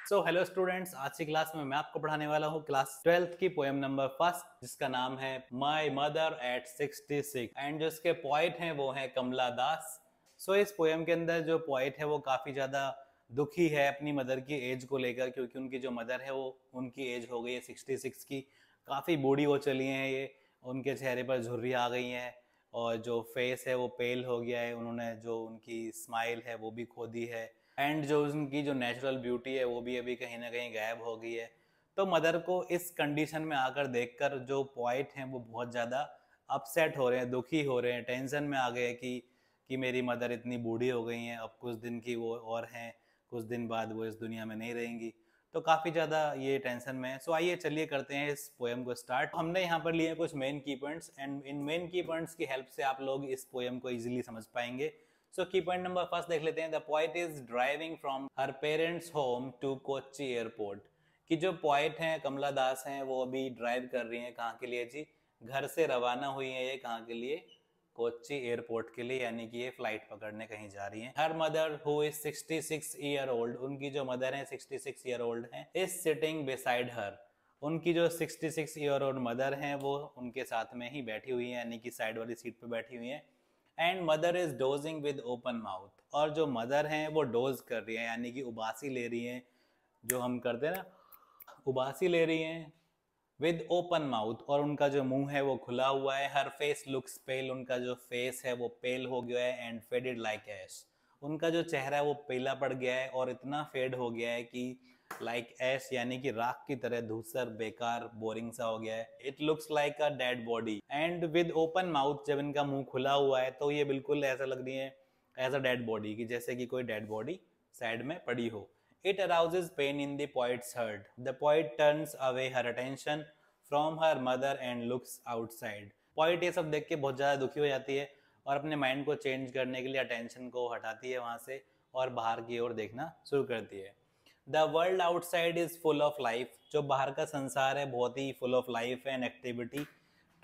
So hello students, आज की class में मैं आपको पढ़ाने वाला हूँ क्लास 12th की पोएम नंबर फर्स्ट, जिसका नाम है माई मदर एट 66 एंड जो इसके पोइट हैं वो हैं कमला दास। सो इस पोएम के अंदर जो पोइट है वो काफी ज्यादा दुखी है अपनी मदर की एज को लेकर, क्योंकि उनकी जो मदर है वो उनकी एज हो गई है 66 की। काफी बूढ़ी हो चली हैं ये, उनके चेहरे पर झुर्रियाँ आ गई हैं और जो फेस है वो पेल हो गया है। उन्होंने जो उनकी स्माइल है वो भी खो दी है एंड जो उनकी जो नेचुरल ब्यूटी है वो भी अभी कहीं ना कहीं गायब हो गई है। तो मदर को इस कंडीशन में आकर देखकर जो पोइट हैं वो बहुत ज़्यादा अपसेट हो रहे हैं, दुखी हो रहे हैं, टेंशन में आ गए कि मेरी मदर इतनी बूढ़ी हो गई हैं, अब कुछ दिन की वो और हैं, कुछ दिन बाद वो इस दुनिया में नहीं रहेंगी। तो काफ़ी ज़्यादा ये टेंशन में है। सो आइए चलिए करते हैं इस पोएम को स्टार्ट। हमने यहाँ पर लिए कुछ मेन की पॉइंट्स एंड इन मेन की पॉइंट्स की हेल्प से आप लोग इस पोएम को इजीली समझ पाएंगे। सो की पॉइंट नंबर फर्स्ट देख लेते हैं। The poet is driving from her parents home to Kochi airport. कि जो पोइट हैं कमला दास हैं वो अभी ड्राइव कर रही हैं कहाँ के लिए जी? घर से रवाना हुई है ये कहाँ के लिए? कोच्चि एयरपोर्ट के लिए, यानी कि ये फ्लाइट पकड़ने कहीं जा रही हैं। Her mother who is 66 year old, उनकी जो मदर है 66 ईयर ओल्ड हैं, इज सिटिंग बिसाइड हर। उनकी जो 66 ईयर ओल्ड मदर हैं वो उनके साथ में ही बैठी हुई हैं, यानी कि साइड वाली सीट पे बैठी हुई हैं। And mother is dosing with open mouth, और जो मदर हैं वो डोज कर रही है, यानी कि उबासी ले रही हैं, जो हम करते हैं ना, उबासी ले रही हैं विद ओपन माउथ, और उनका जो मुंह है वो खुला हुआ है। हर फेस लुक्स पेल, उनका जो फेस है वो पेल हो गया है एंड फेडेड लाइक ऐश, उनका जो चेहरा है वो पीला पड़ गया है और इतना फेड हो गया है कि लाइक ऐश यानी कि राख की तरह धूसर, बेकार, बोरिंग सा हो गया है। It looks like a dead body and with open mouth, जब इनका मुंह खुला हुआ है तो ये बिल्कुल ऐसा लग रही है एज अ डेड बॉडी, की जैसे कि कोई डेड बॉडी साइड में पड़ी हो। It arouses pain in the poet's heart. The poet turns away her attention from her mother and looks outside. Poet ये सब देख के बहुत ज़्यादा दुखी हो जाती है और अपने माइंड को चेंज करने के लिए अटेंशन को हटाती है वहाँ से और बाहर की ओर देखना शुरू करती है। The world outside is full of life, जो बाहर का संसार है बहुत ही full of life and activity.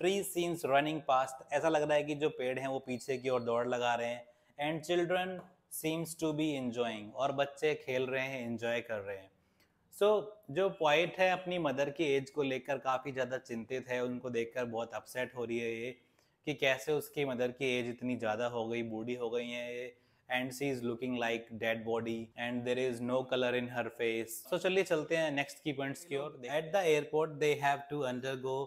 Tree seems running past, ऐसा लग रहा है कि जो पेड़ हैं वो पीछे की ओर दौड़ लगा रहे हैं। And children seems to be enjoying, और बच्चे खेल रहे हैं, एंजॉय कर रहे हैं। सो जो पॉइंट है अपनी मदर की एज को लेकर काफ़ी ज़्यादा चिंतित है, उनको देखकर बहुत अपसेट हो रही है ये कि कैसे उसकी मदर की एज इतनी ज़्यादा हो गई, बूढ़ी हो गई है ये, and she is looking like dead body and there is no colour in her face. So चलिए चलते हैं नेक्स्ट की पॉइंट्स की ओर। At the airport they have to undergo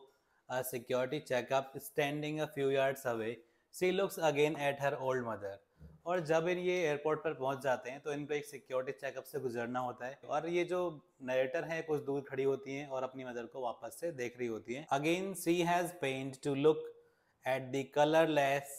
a security checkup. Standing a few yards away, she looks again at her old mother. और जब ये airport पर पहुंच जाते हैं तो इनको एक सिक्योरिटी चेकअप से गुजरना होता है, और ये जो नरेटर है कुछ दूर खड़ी होती हैं और अपनी मदर को वापस से देख रही होती हैं। Again she has pained to look at the colourless,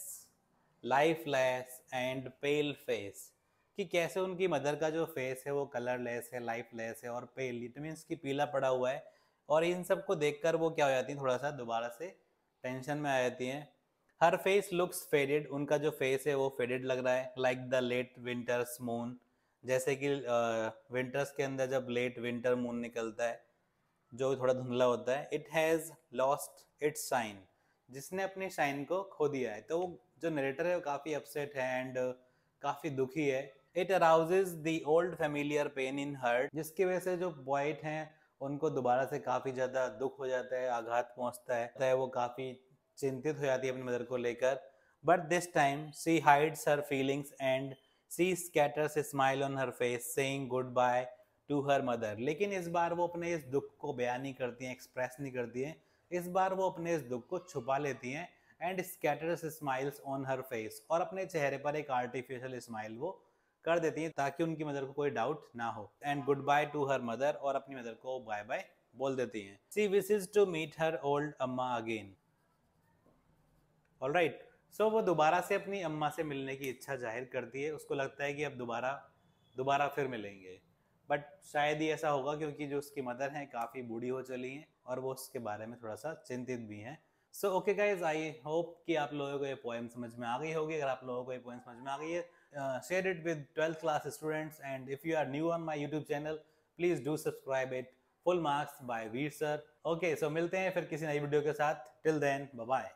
lifeless and pale face, कि कैसे उनकी मदर का जो फेस है वो कलरलेस है, लाइफलेस है और पेल, इट मीन्स कि पीला पड़ा हुआ है। और इन सब को देखकर वो क्या हो जाती हैं, थोड़ा सा दोबारा से टेंशन में आ जाती हैं। हर फेस लुक्स फेडेड, उनका जो फेस है वो फेडेड लग रहा है। Like the late winter's moon, जैसे कि विंटर्स के अंदर जब लेट विंटर मून निकलता है जो थोड़ा धुंधला होता है। It has lost its shine, जिसने अपनी शाइन को खो दिया है। तो जो नरेटर है वो काफ़ी अपसेट है एंड काफ़ी दुखी है। It arouses the old familiar pain in heart, जिसकी वजह से जो पॉइंट हैं उनको दोबारा से काफ़ी ज़्यादा दुख हो जाता है, आघात पहुंचता है, वो काफ़ी चिंतित हो जाती है अपनी मदर को लेकर। But this time she hides her feelings and she scatters a smile on her face saying goodbye to her mother. लेकिन इस बार वो अपने इस दुख को बयान नहीं करती हैं, एक्सप्रेस नहीं करती हैं। इस बार वो अपने इस दुख को छुपा लेती हैं and scatters smiles on her face, और अपने चेहरे पर एक आर्टिफिशियल स्माइल वो कर देती हैं ताकि उनकी मदर को कोई डाउट ना हो। And goodbye to her mother, और अपनी मदर को बाय बाय बोल देती हैं। She wishes to meet her old amma again. Alright, so वो दोबारा से अपनी अम्मा से मिलने की इच्छा जाहिर करती है। उसको लगता है कि अब दोबारा दोबारा फिर मिलेंगे, बट शायद ही ऐसा होगा क्योंकि जो उसकी मदर हैं काफ़ी बूढ़ी हो चली हैं और वो उसके बारे में थोड़ा सा चिंतित भी हैं। So okay guys, I hope कि आप लोगों को ये पोएम समझ में आ गई होगी। अगर आप लोगों को ये पोएम समझ में आ गई है, share it with 12th class students, and if you are new on my YouTube channel please do subscribe it. Full marks by Veer sir. Okay, so मिलते हैं फिर किसी नई वीडियो के साथ। Till then, bye bye.